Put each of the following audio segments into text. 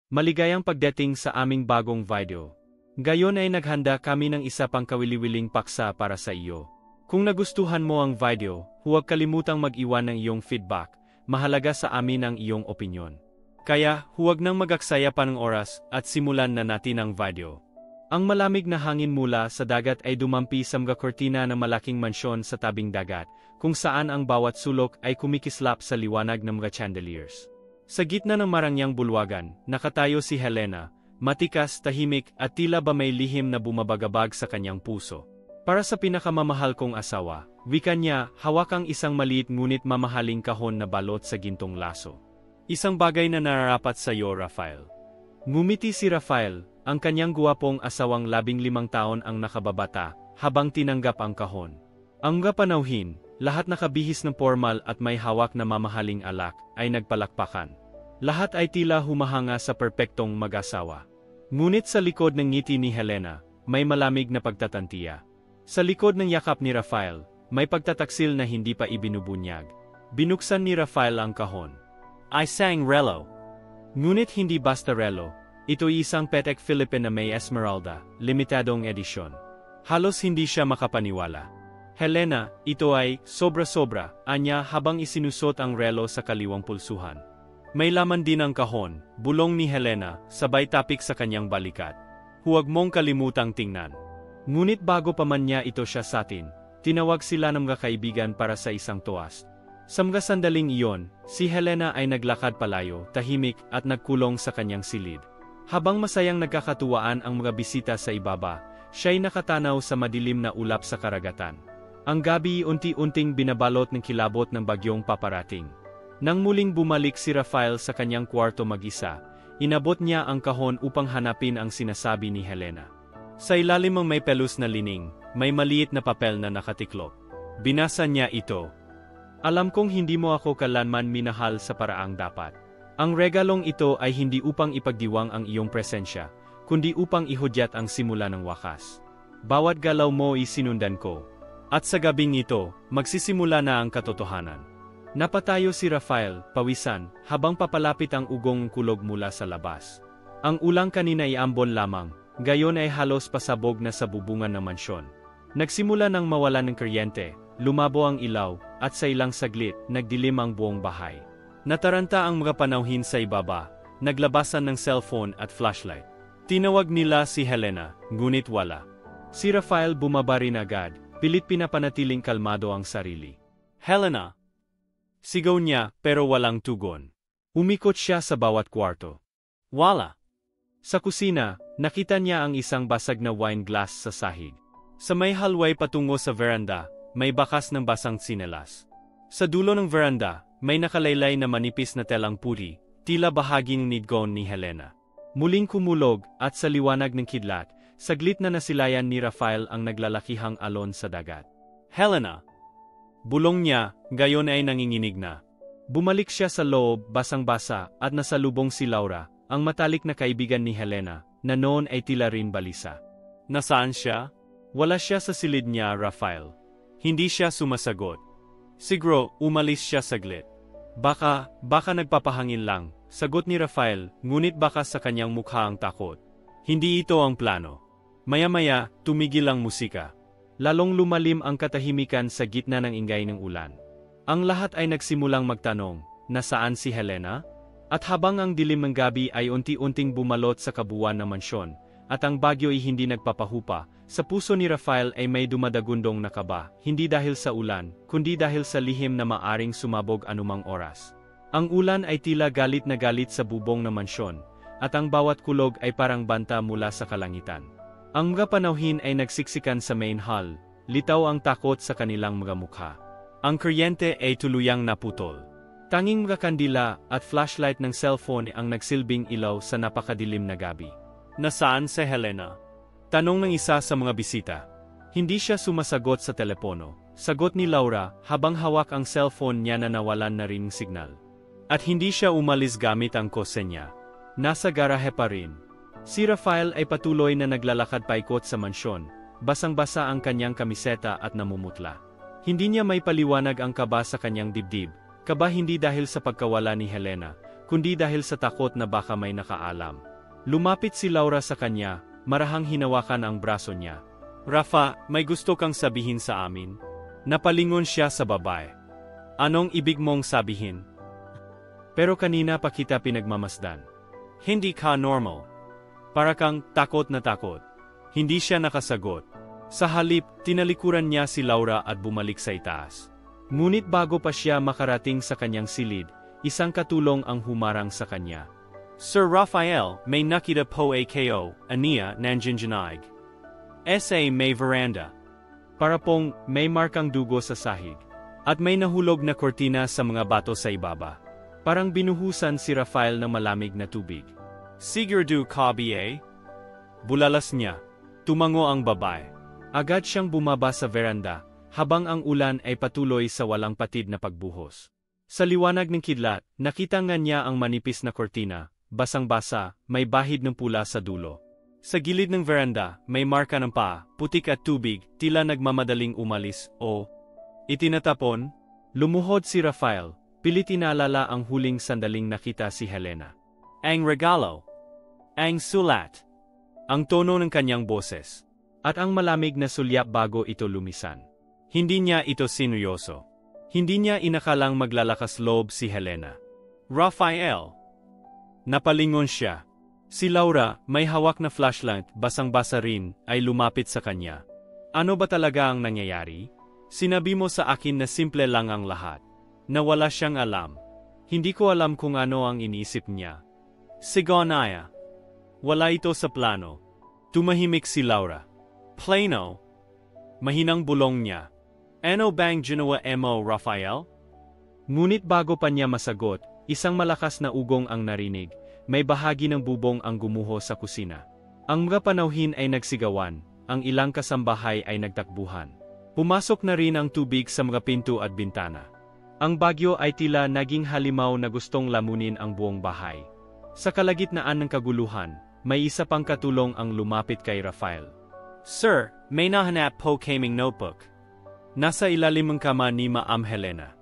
Maligayang pagdating sa aming bagong video. Ngayon ay naghanda kami ng isa pang kawili-wiling paksa para sa iyo. Kung nagustuhan mo ang video, huwag kalimutang mag-iwan ng iyong feedback. Mahalaga sa amin ang iyong opinyon. Kaya, huwag nang mag-aksaya pa ng oras at simulan na natin ang video. Ang malamig na hangin mula sa dagat ay dumampi sa mga kortina ng malaking mansyon sa tabing dagat, kung saan ang bawat sulok ay kumikislap sa liwanag ng mga chandeliers. Sa gitna ng marangyang bulwagan, nakatayo si Helena, matikas, tahimik at tila ba may lihim na bumabagabag sa kanyang puso. Para sa pinakamamahal kong asawa, wika niya, hawak ang isang maliit ngunit mamahaling kahon na balot sa gintong laso. Isang bagay na nararapat sa iyo, Rafael. Ngumiti si Rafael, ang kanyang guwapong asawang 15 taon ang nakababata, habang tinanggap ang kahon. Ang mga panauhin, lahat nakabihis ng formal at may hawak na mamahaling alak, ay nagpalakpakan. Lahat ay tila humahanga sa perpektong mag-asawa. Ngunit sa likod ng ngiti ni Helena, may malamig na pagtatantiya. Sa likod ng yakap ni Rafael, may pagtataksil na hindi pa ibinubunyag. Binuksan ni Rafael ang kahon. I sang relo. Ngunit hindi basta relo, ito'y isang Patek Philippe na may Esmeralda, limitadong edisyon. Halos hindi siya makapaniwala. Helena, ito ay sobra-sobra, anya habang isinusot ang relo sa kaliwang pulsuhan. May laman din ang kahon, bulong ni Helena, sabay tapik sa kanyang balikat. Huwag mong kalimutang tingnan. Ngunit bago pa man niya ito siya satin, tinawag sila ng mga kaibigan para sa isang toast. Sa mga sandaling iyon, si Helena ay naglakad palayo, tahimik at nagkulong sa kanyang silid. Habang masayang nagkakatuwaan ang mga bisita sa ibaba, siya'y nakatanaw sa madilim na ulap sa karagatan. Ang gabi unti-unting binabalot ng kilabot ng bagyong paparating. Nang muling bumalik si Rafael sa kanyang kwarto mag-isa, inabot niya ang kahon upang hanapin ang sinasabi ni Helena. Sa ilalim ng may pelus na lining, may maliit na papel na nakatiklop. Binasa niya ito. Alam kong hindi mo ako kailanman minahal sa paraang dapat. Ang regalong ito ay hindi upang ipagdiwang ang iyong presensya, kundi upang ihudyat ang simula ng wakas. Bawat galaw mo ay sinundan ko. At sa gabing ito, magsisimula na ang katotohanan. Napatayo si Rafael, pawisan, habang papalapit ang ugong kulog mula sa labas. Ang ulang kanina ay ambon lamang, gayon ay halos pasabog na sa bubungan ng mansyon. Nagsimula nang mawala ng kuryente, lumabo ang ilaw, at sa ilang saglit, nagdilim ang buong bahay. Nataranta ang mga panauhin sa ibaba, naglabasan ng cellphone at flashlight. Tinawag nila si Helena, ngunit wala. Si Rafael bumaba rin agad. Pilit pinapanatiling kalmado ang sarili. Helena! Sigaw niya, pero walang tugon. Umikot siya sa bawat kwarto. Wala! Sa kusina, nakita niya ang isang basag na wine glass sa sahig. Sa may hallway patungo sa veranda, may bakas ng basang tsinelas. Sa dulo ng veranda, may nakalaylay na manipis na telang puti, tila bahaging nidgon ni Helena. Muling kumulog, at sa liwanag ng kidlat, saglit na nasilayan ni Rafael ang naglalakihang alon sa dagat. Helena! Bulong niya, gayon ay nanginginig na. Bumalik siya sa loob, basang-basa, at nasalubong si Laura, ang matalik na kaibigan ni Helena, na noon ay tila rin balisa. Nasaan siya? Wala siya sa silid niya, Rafael. Hindi siya sumasagot. Siguro, umalis siya saglit. Baka nagpapahangin lang, sagot ni Rafael, ngunit baka sa kanyang mukha ang takot. Hindi ito ang plano. Maya-maya, tumigil ang musika. Lalong lumalim ang katahimikan sa gitna ng ingay ng ulan. Ang lahat ay nagsimulang magtanong, nasaan si Helena? At habang ang dilim ng gabi ay unti-unting bumalot sa kabuuan ng mansyon, at ang bagyo ay hindi nagpapahupa, sa puso ni Rafael ay may dumadagundong na kaba, hindi dahil sa ulan, kundi dahil sa lihim na maaring sumabog anumang oras. Ang ulan ay tila galit na galit sa bubong ng mansyon, at ang bawat kulog ay parang banta mula sa kalangitan. Ang mga panauhin ay nagsiksikan sa main hall, litaw ang takot sa kanilang mga mukha. Ang kuryente ay tuluyang naputol. Tanging mga kandila at flashlight ng cellphone ang nagsilbing ilaw sa napakadilim na gabi. Nasaan si Helena? Tanong ng isa sa mga bisita. Hindi siya sumasagot sa telepono. Sagot ni Laura habang hawak ang cellphone niya na nawalan na rin signal. At hindi siya umalis gamit ang kose niya. Nasa garahe pa rin. Si Rafael ay patuloy na naglalakad paikot sa mansyon, basang-basa ang kanyang kamiseta at namumutla. Hindi niya may paliwanag ang kaba sa kanyang dibdib, kaba hindi dahil sa pagkawala ni Helena, kundi dahil sa takot na baka may nakaalam. Lumapit si Laura sa kanya, marahang hinawakan ang braso niya. Rafa, may gusto kang sabihin sa amin? Napalingon siya sa babae. Anong ibig mong sabihin? Pero kanina pa kita pinagmamasdan. Hindi ka normal. Para kang takot na takot. Hindi siya nakasagot. Sa halip, tinalikuran niya si Laura at bumalik sa itaas. Ngunit bago pa siya makarating sa kanyang silid, isang katulong ang humarang sa kanya. Sir Raphael, may nakita po ako, aniya nanjinjanig. Sa may veranda. Para pong may markang dugo sa sahig. At may nahulog na kortina sa mga bato sa ibaba. Parang binuhusan si Raphael ng malamig na tubig. Sigurado ka ba? Bulalas niya. Tumango ang babae. Agad siyang bumaba sa veranda, habang ang ulan ay patuloy sa walang patid na pagbuhos. Sa liwanag ng kidlat, nakita nga niya ang manipis na kortina, basang-basa, may bahid ng pula sa dulo. Sa gilid ng veranda, may marka ng paa, putik at tubig, tila nagmamadaling umalis, o itinatapon. Lumuhod si Raphael, pilit inaalala ang huling sandaling nakita si Helena. Ang regalo. Ang sulat. Ang tono ng kanyang boses. At ang malamig na sulyap bago ito lumisan. Hindi niya ito sineryoso. Hindi niya inakalang maglalakas loob si Helena. Raphael. Napalingon siya. Si Laura, may hawak na flashlight, basang-basa rin, ay lumapit sa kanya. Ano ba talaga ang nangyayari? Sinabi mo sa akin na simple lang ang lahat. Na wala siyang alam. Hindi ko alam kung ano ang iniisip niya. Sigonaya. Wala ito sa plano. Tumahimik si Laura. Plano. Mahinang bulong niya. Ano bang ginawa mo, Raphael? Ngunit bago pa niya masagot, isang malakas na ugong ang narinig, may bahagi ng bubong ang gumuho sa kusina. Ang mga panauhin ay nagsigawan, ang ilang kasambahay ay nagtakbuhan. Pumasok na rin ang tubig sa mga pinto at bintana. Ang bagyo ay tila naging halimaw na gustong lamunin ang buong bahay. Sa kalagitnaan ng kaguluhan, may isa pang katulong ang lumapit kay Raphael. Sir, may nahanap po kaming notebook. Nasa ilalim ng kama ni Ma'am Helena.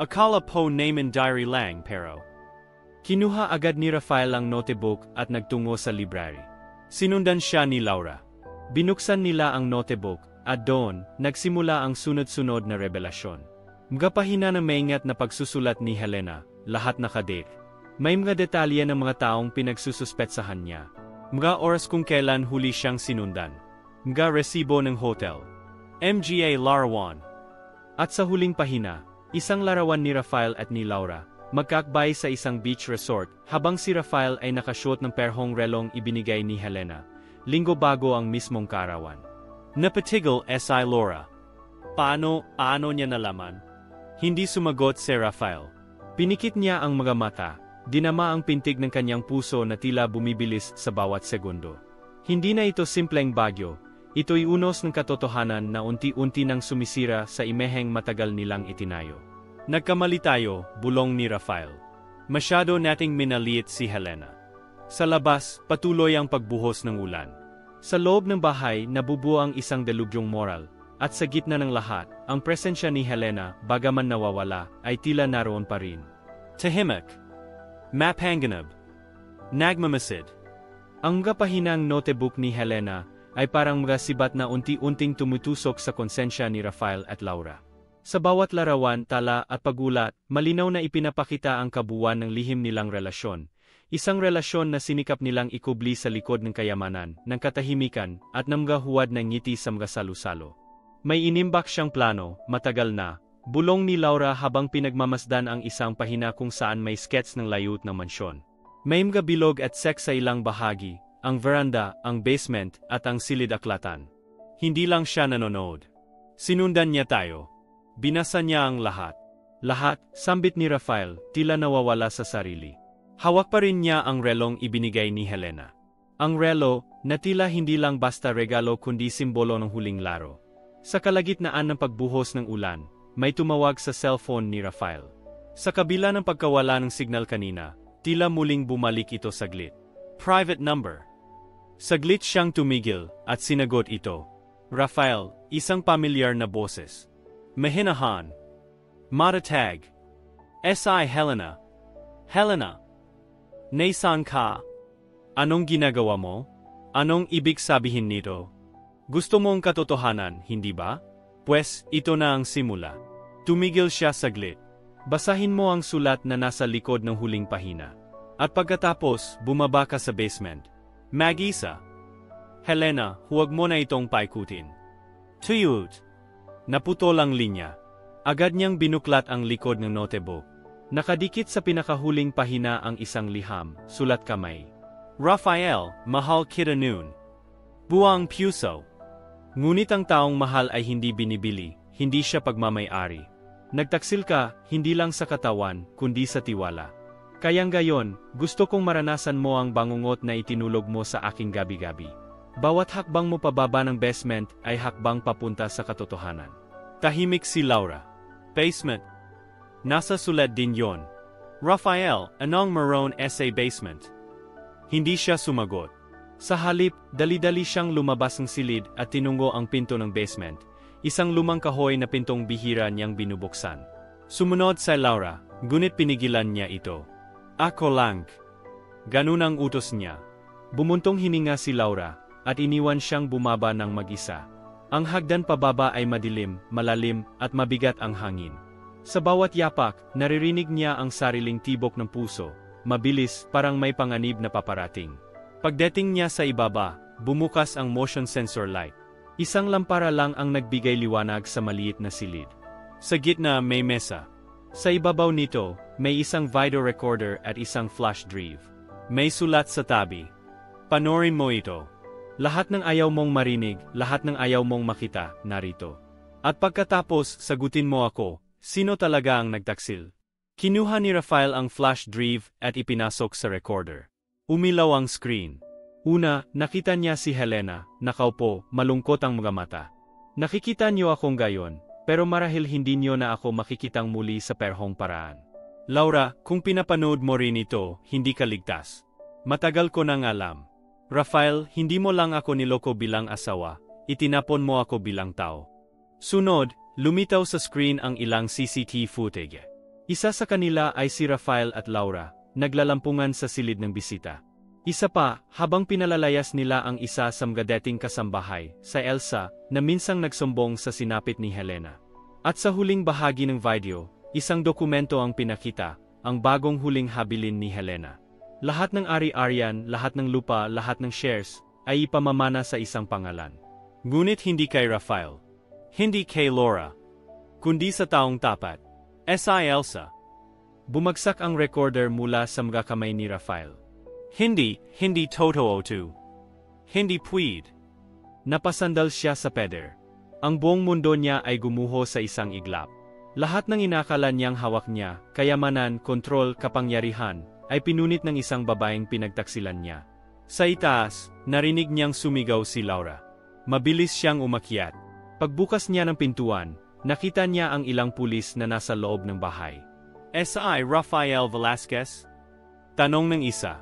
Akala po namin diary lang pero. Kinuha agad ni Raphael ang notebook at nagtungo sa library. Sinundan siya ni Laura. Binuksan nila ang notebook at doon, nagsimula ang sunod-sunod na revelasyon. Mga pahina ng maingat na pagsusulat ni Helena, lahat nakadate. May mga detalye ng mga taong pinagsususpetsahan niya. Mga oras kung kailan huli siyang sinundan. Mga resibo ng hotel. MGA larawan. At sa huling pahina, isang larawan ni Raphael at ni Laura, magkakbay sa isang beach resort, habang si Raphael ay nakasuot ng perhong relong ibinigay ni Helena, linggo bago ang mismong karawan. Napatigil si Laura. Paano niya nalaman? Hindi sumagot si Raphael. Pinikit niya ang mga mata, dinama ang pintig ng kanyang puso na tila bumibilis sa bawat segundo. Hindi na ito simpleng bagyo. Ito'y unos ng katotohanan na unti-unti nang sumisira sa imeheng matagal nilang itinayo. Nagkamali tayo, bulong ni Raphael. Masyado nating minaliit si Helena. Sa labas, patuloy ang pagbuhos ng ulan. Sa loob ng bahay, nabubuo ang isang delubyong moral, at sa gitna ng lahat, ang presensya ni Helena, bagaman nawawala, ay tila naroon pa rin. Tahimik. Mapanganib. Nagmamasid. Ang kapahinang notebook ni Helena ay parang mga sibat na unti-unting tumutusok sa konsensya ni Raphael at Laura. Sa bawat larawan, tala at pagulat, malinaw na ipinapakita ang kabuuan ng lihim nilang relasyon. Isang relasyon na sinikap nilang ikubli sa likod ng kayamanan, ng katahimikan, at ng mga huwad ng ngiti sa mga salu-salo. May inimbak siyang plano, matagal na, bulong ni Laura habang pinagmamasdan ang isang pahina kung saan may sketch ng layout ng mansyon. May mga bilog at seks sa ilang bahagi, ang veranda, ang basement, at ang silid-aklatan. Hindi lang siya nanonood. Sinundan niya tayo. Binasa niya ang lahat. Lahat, sambit ni Raphael, tila nawawala sa sarili. Hawak pa rin niya ang relong ibinigay ni Helena. Ang relo, na tila hindi lang basta regalo kundi simbolo ng huling laro. Sa kalagitnaan ng pagbuhos ng ulan, may tumawag sa cellphone ni Raphael. Sa kabila ng pagkawala ng signal kanina, tila muling bumalik ito saglit. Private number. Saglit siyang tumigil, at sinagot ito. Raphael, isang pamilyar na boses. Mahinahan. Matatag. Si Helena. Helena. Nasaan ka? Anong ginagawa mo? Anong ibig sabihin nito? Gusto mong katotohanan, hindi ba? Pwes, ito na ang simula. Tumigil siya saglit. Basahin mo ang sulat na nasa likod ng huling pahina. At pagkatapos, bumaba ka sa basement. Mag-isa. Helena, huwag mo na itong paikutin. Tuyut. Naputol ang linya. Agad niyang binuklat ang likod ng notebook. Nakadikit sa pinakahuling pahina ang isang liham, sulat kamay. Rafael, mahal kita noon. Buwang puso. Ngunit ang taong mahal ay hindi binibili, hindi siya pagmamay-ari. Nagtaksil ka, hindi lang sa katawan, kundi sa tiwala. Kayang gayon, gusto kong maranasan mo ang bangungot na itinulog mo sa aking gabi-gabi. Bawat hakbang mo pababa ng basement ay hakbang papunta sa katotohanan. Tahimik si Laura. Basement. Nasa sulat din yon. Rafael, anong meron sa basement? Hindi siya sumagot. Sa halip, dali-dali siyang lumabas ng silid at tinungo ang pinto ng basement, isang lumang kahoy na pintong bihira niyang binubuksan. Sumunod sa Laura, ngunit pinigilan niya ito. Ako lang. Ganun ang utos niya. Bumuntong hininga si Laura, at iniwan siyang bumaba ng mag-isa. Ang hagdan pababa ay madilim, malalim, at mabigat ang hangin. Sa bawat yapak, naririnig niya ang sariling tibok ng puso, mabilis, parang may panganib na paparating. Pagdating niya sa ibaba, bumukas ang motion sensor light. Isang lampara lang ang nagbigay liwanag sa maliit na silid. Sa gitna may mesa. Sa ibabaw nito, may isang video recorder at isang flash drive. May sulat sa tabi. Panoorin mo ito. Lahat ng ayaw mong marinig, lahat ng ayaw mong makita, narito. At pagkatapos, sagutin mo ako. Sino talaga ang nagtaksil? Kinuha ni Rafael ang flash drive at ipinasok sa recorder. Umilaw ang screen. Una, nakita niya si Helena, nakaupo, malungkot ang mga mata. Nakikita niyo akong gayon, pero marahil hindi niyo na ako makikitang muli sa perhong paraan. Laura, kung pinapanood mo rin ito, hindi ka ligtas. Matagal ko nang alam. Rafael, hindi mo lang ako niloko bilang asawa, itinapon mo ako bilang tao. Sunod, lumitaw sa screen ang ilang CCTV footage. Isa sa kanila ay si Rafael at Laura, naglalampungan sa silid ng bisita. Isa pa, habang pinalalayas nila ang isa sa mga dating kasambahay, sa Elsa, na minsang nagsumbong sa sinapit ni Helena. At sa huling bahagi ng video, isang dokumento ang pinakita, ang bagong huling habilin ni Helena. Lahat ng ari-arian, lahat ng lupa, lahat ng shares, ay ipamamana sa isang pangalan. Ngunit hindi kay Rafael. Hindi kay Laura. Kundi sa taong tapat. Si Elsa. Bumagsak ang recorder mula sa mga kamay ni Rafael. Hindi totoo to. Hindi pwede. Napasandal siya sa peder. Ang buong mundo niya ay gumuho sa isang iglap. Lahat ng inakala niyang hawak niya, kayamanan, kontrol, kapangyarihan, ay pinunit ng isang babaeng pinagtaksilan niya. Sa itaas, narinig niyang sumigaw si Laura. Mabilis siyang umakyat. Pagbukas niya ng pintuan, nakita niya ang ilang pulis na nasa loob ng bahay. Si Rafael Velasquez? Tanong ng isa.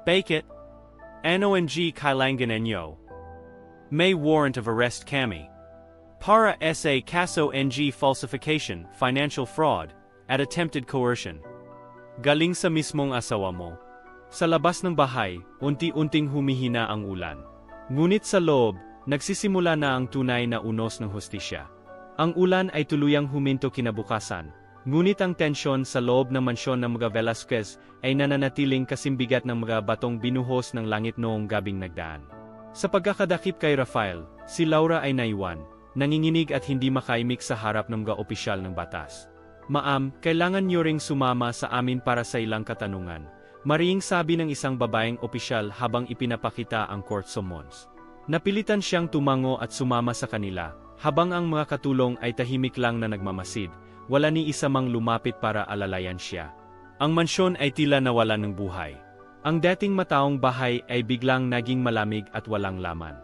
Bakit? Ano ng kailangan ninyo? May warrant of arrest kami. Para sa kaso ng falsification, financial fraud, at attempted coercion. Galing sa mismong asawa mo. Sa labas ng bahay, unti-unting humihina ang ulan. Ngunit sa loob, nagsisimula na ang tunay na unos ng hustisya. Ang ulan ay tuluyang huminto kinabukasan, ngunit ang tensyon sa loob ng mansyon ng mga Velasquez ay nananatiling kasimbigat ng mga batong binuhos ng langit noong gabing nagdaan. Sa pagkakadakip kay Rafael, si Laura ay naiwan, nanginginig at hindi makaimik sa harap ng mga opisyal ng batas. Ma'am, kailangan niyo ring sumama sa amin para sa ilang katanungan, mariing sabi ng isang babaeng opisyal habang ipinapakita ang court summons. Napilitan siyang tumango at sumama sa kanila, habang ang mga katulong ay tahimik lang na nagmamasid, wala ni isa mang lumapit para alalayan siya. Ang mansyon ay tila nawalan ng buhay. Ang dating mataong bahay ay biglang naging malamig at walang laman.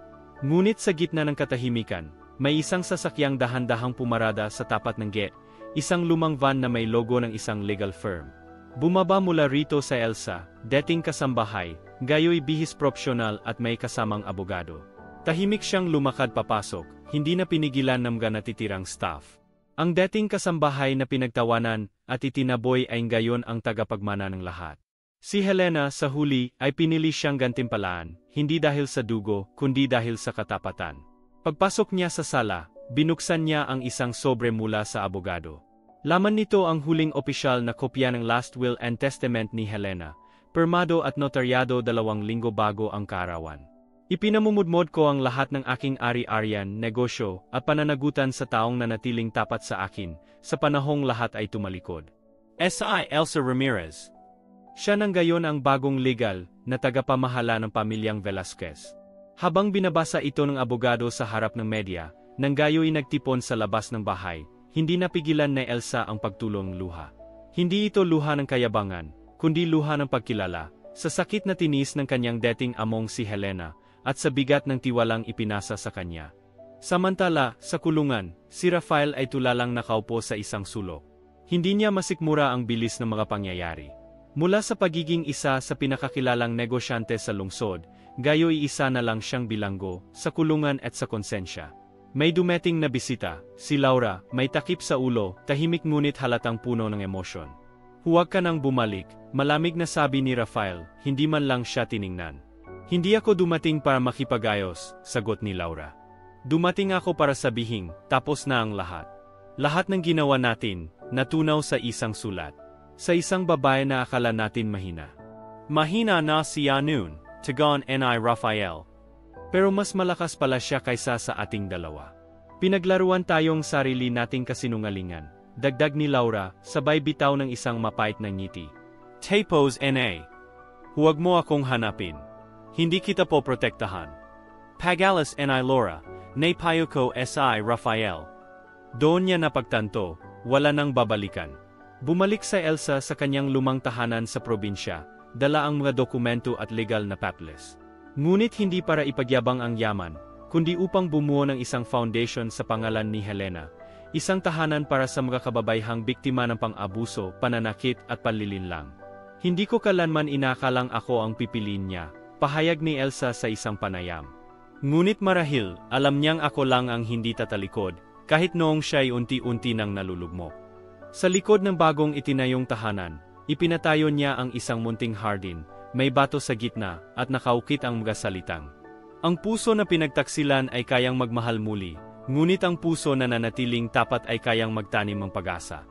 Ngunit sa gitna ng katahimikan, may isang sasakyang dahan-dahang pumarada sa tapat ng gate, isang lumang van na may logo ng isang legal firm. Bumaba mula rito sa Elsa, dating kasambahay, gayoy bihis propsyonal at may kasamang abogado. Tahimik siyang lumakad papasok, hindi na pinigilan ng mga natitirang staff. Ang dating kasambahay na pinagtawanan at itinaboy ay ngayon ang tagapagmana ng lahat. Si Helena sa huli ay pinili siyang gantimpalaan, hindi dahil sa dugo, kundi dahil sa katapatan. Pagpasok niya sa sala, binuksan niya ang isang sobre mula sa abogado. Laman nito ang huling opisyal na kopya ng Last Will and Testament ni Helena, permado at notaryado 2 linggo bago ang kaarawan. Ipinamumudmod ko ang lahat ng aking ari-arian, negosyo, at pananagutan sa taong nanatiling tapat sa akin, sa panahong lahat ay tumalikod. Si Elsa Ramirez. Siya nang gayon ang bagong legal na tagapamahala ng pamilyang Velasquez. Habang binabasa ito ng abogado sa harap ng media, nang gayo'y nagtipon sa labas ng bahay, hindi napigilan ni Elsa ang pagtulong luha. Hindi ito luha ng kayabangan, kundi luha ng pagkilala, sa sakit na tinis ng kanyang dating among si Helena, at sa bigat ng tiwalang ipinasa sa kanya. Samantala, sa kulungan, si Rafael ay tulalang nakaupo sa isang sulok. Hindi niya masikmura ang bilis ng mga pangyayari. Mula sa pagiging isa sa pinakakilalang negosyante sa lungsod, gayo'y isa na lang siyang bilanggo, sa kulungan at sa konsensya. May dumating na bisita, si Laura, may takip sa ulo, tahimik ngunit halatang puno ng emosyon. Huwag ka nang bumalik, malamig na sabi ni Rafael, hindi man lang siya tiningnan. Hindi ako dumating para makipagayos, sagot ni Laura. Dumating ako para sabihin, tapos na ang lahat. Lahat ng ginawa natin, natunaw sa isang sulat. Sa isang babae na akala natin mahina. Mahina na siya noon, tagon ni Rafael. Pero mas malakas pala siya kaysa sa ating dalawa. Pinaglaruan tayong sarili nating kasinungalingan, dagdag ni Laura, sabay bitaw ng isang mapait na ngiti. Tapos na. Huwag mo akong hanapin. Hindi kita po protektahan. Pagalas ni Laura, napayo ko si Rafael. Doon niya napagtanto, wala nang babalikan. Bumalik sa Elsa sa kanyang lumang tahanan sa probinsya, dala ang mga dokumento at legal na papeles. Ngunit hindi para ipagyabang ang yaman, kundi upang bumuo ng isang foundation sa pangalan ni Helena, isang tahanan para sa mga kababaihang biktima ng pang-abuso, pananakit at panlilinlang. Hindi ko kalanman inakalang ako ang pipiliin niya, pahayag ni Elsa sa isang panayam. Ngunit marahil, alam niyang ako lang ang hindi tatalikod, kahit noong siya'y unti-unti nang nalulugmok. Sa likod ng bagong itinayong tahanan, ipinatayo niya ang isang munting hardin, may bato sa gitna, at nakaukit ang mga salitang. Ang puso na pinagtaksilan ay kayang magmahal muli, ngunit ang puso na nanatiling tapat ay kayang magtanim ng pag-asa.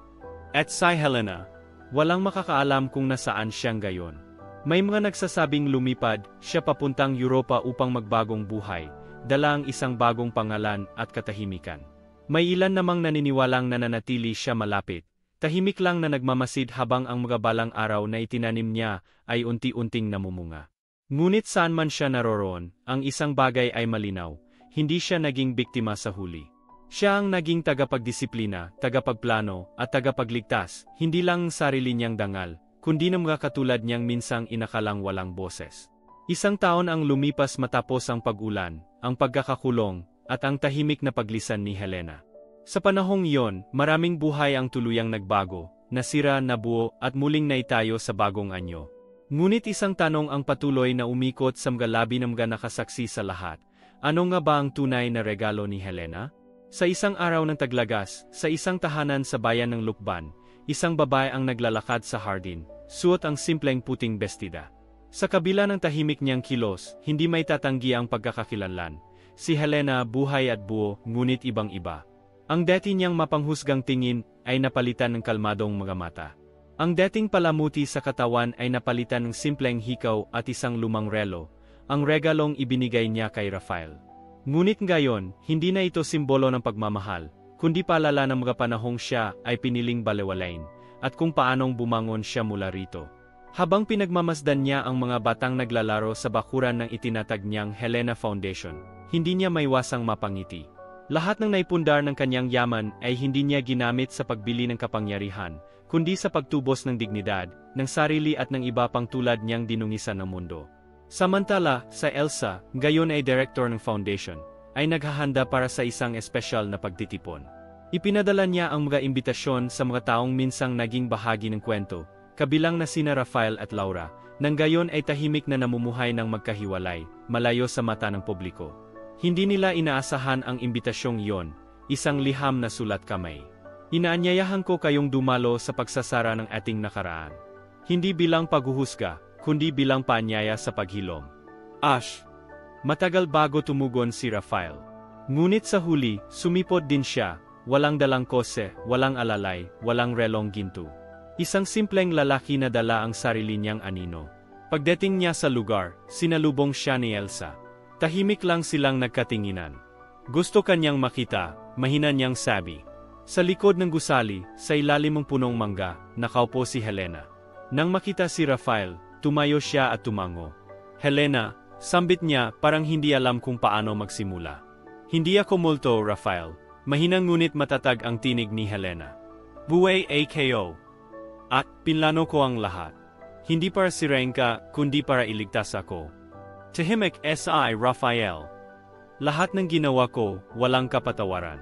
At si Helena, walang makakaalam kung nasaan siyang gayon. May mga nagsasabing lumipad, siya papuntang Europa upang magbagong buhay, dala ang isang bagong pangalan at katahimikan. May ilan namang naniniwalang nananatili siya malapit, tahimik lang na nagmamasid habang ang mga balang araw na itinanim niya ay unti-unting namumunga. Ngunit saan man siya naroroon, ang isang bagay ay malinaw, hindi siya naging biktima sa huli. Siya ang naging tagapagdisiplina, tagapagplano, at tagapagligtas, hindi lang sarili niyang dangal, kundi ng mga katulad niyang minsang inakalang walang boses. Isang taon ang lumipas matapos ang pag-ulan, ang pagkakakulong, at ang tahimik na paglisan ni Helena. Sa panahong iyon, maraming buhay ang tuluyang nagbago, nasira, nabuo, at muling naitayo sa bagong anyo. Ngunit isang tanong ang patuloy na umikot sa mga labi ng mga nakasaksi sa lahat. Ano nga ba ang tunay na regalo ni Helena? Sa isang araw ng taglagas, sa isang tahanan sa bayan ng Lukban, isang babae ang naglalakad sa hardin, suot ang simpleng puting bestida. Sa kabila ng tahimik niyang kilos, hindi may tatanggi ang pagkakakilanlan. Si Helena buhay at buo, ngunit ibang-iba. Ang dati niyang mapanghusgang tingin ay napalitan ng kalmadong mga mata. Ang dating palamuti sa katawan ay napalitan ng simpleng hikaw at isang lumang relo, ang regalong ibinigay niya kay Rafael. Ngunit ngayon, hindi na ito simbolo ng pagmamahal, kundi paalala ng mga panahong siya ay piniling balewalain, at kung paanong bumangon siya mula rito. Habang pinagmamasdan niya ang mga batang naglalaro sa bakuran ng itinatag niyang Helena Foundation, hindi niya maiwasang mapangiti. Lahat ng naipundar ng kanyang yaman ay hindi niya ginamit sa pagbili ng kapangyarihan, kundi sa pagtubos ng dignidad, ng sarili at ng iba pang tulad niyang dinungisan ng mundo. Samantala, sa Elsa, gayon ay director ng foundation, ay naghahanda para sa isang espesyal na pagtitipon. Ipinadala niya ang mga imbitasyon sa mga taong minsang naging bahagi ng kwento, kabilang na sina Rafael at Laura, nang gayon ay tahimik na namumuhay ng magkahiwalay, malayo sa mata ng publiko. Hindi nila inaasahan ang imbitasyong iyon, isang liham na sulat kamay. Inaanyayahan ko kayong dumalo sa pagsasara ng ating nakaraan. Hindi bilang paghuhusga, kundi bilang paanyaya sa paghilom. Ash. Matagal bago tumugon si Rafael. Ngunit sa huli, sumipot din siya, walang dalang kose, walang alalay, walang relong ginto. Isang simpleng lalaki na dala ang sarili niyang anino. Pagdating niya sa lugar, sinalubong siya ni Elsa. Tahimik lang silang nagkatinginan. Gusto kanyang makita, mahina niyang sabi. Sa likod ng gusali, sa ilalim ng punong mangga, nakaupo si Helena. Nang makita si Rafael, tumayo siya at tumango. Helena, sambit niya parang hindi alam kung paano magsimula. Hindi ako multo, Rafael. Mahinang ngunit matatag ang tinig ni Helena. Buhay AKO. At pinlano ko ang lahat. Hindi para sirain ka, kundi para iligtas ako. Tahimik si Rafael. Lahat ng ginawa ko, walang kapatawaran.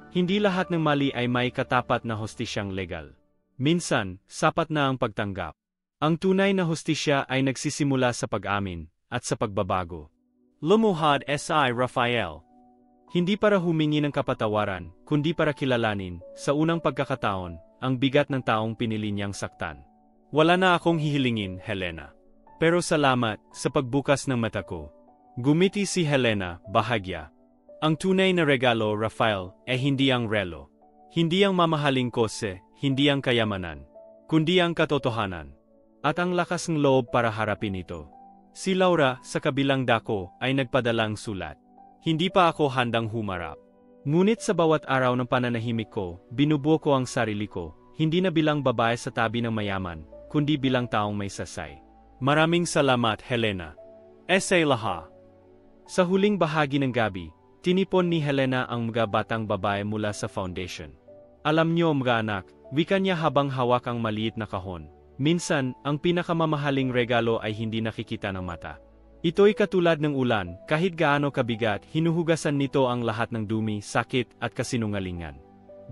Hindi lahat ng mali ay may katapat na hostisyang legal. Minsan, sapat na ang pagtanggap. Ang tunay na hostisya ay nagsisimula sa pag-amin, at sa pagbabago. Lumuhad si Rafael. Hindi para humingi ng kapatawaran, kundi para kilalanin, sa unang pagkakataon, ang bigat ng taong pinili niyang saktan. Wala na akong hihilingin, Helena. Pero salamat, sa pagbukas ng mata ko. Gumiti si Helena, bahagya. Ang tunay na regalo, Rafael, ay hindi ang relo. Hindi ang mamahaling kose, hindi ang kayamanan. Kundi ang katotohanan. At ang lakas ng loob para harapin ito. Si Laura, sa kabilang dako, ay nagpadalang sulat. Hindi pa ako handang humarap. Ngunit sa bawat araw ng pananahimik ko, binubuo ko ang sarili ko, hindi na bilang babae sa tabi ng mayaman, kundi bilang taong may sasay. Maraming salamat, Helena. Essay Laha. Sa huling bahagi ng gabi, tinipon ni Helena ang mga batang babae mula sa foundation. Alam niyo mga anak, wika niya habang hawak ang maliit na kahon. Minsan, ang pinakamamahaling regalo ay hindi nakikita ng mata. Ito'y katulad ng ulan, kahit gaano kabigat, hinuhugasan nito ang lahat ng dumi, sakit, at kasinungalingan.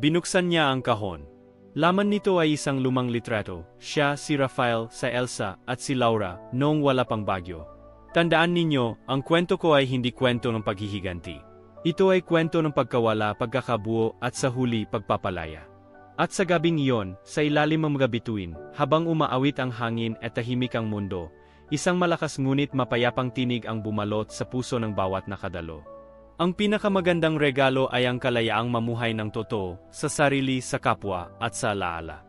Binuksan niya ang kahon. Laman nito ay isang lumang litrato, siya, si Rafael, sa Elsa, at si Laura, noong wala pang bagyo. Tandaan ninyo, ang kwento ko ay hindi kwento ng paghihiganti. Ito ay kwento ng pagkawala, pagkakabuo, at sa huli, pagpapalaya. At sa gabing iyon, sa ilalim ng mga bituin, habang umaawit ang hangin at tahimik ang mundo, isang malakas ngunit mapayapang tinig ang bumalot sa puso ng bawat nakadalo. Ang pinakamagandang regalo ay ang kalayaang mamuhay ng totoo, sa sarili, sa kapwa, at sa alaala.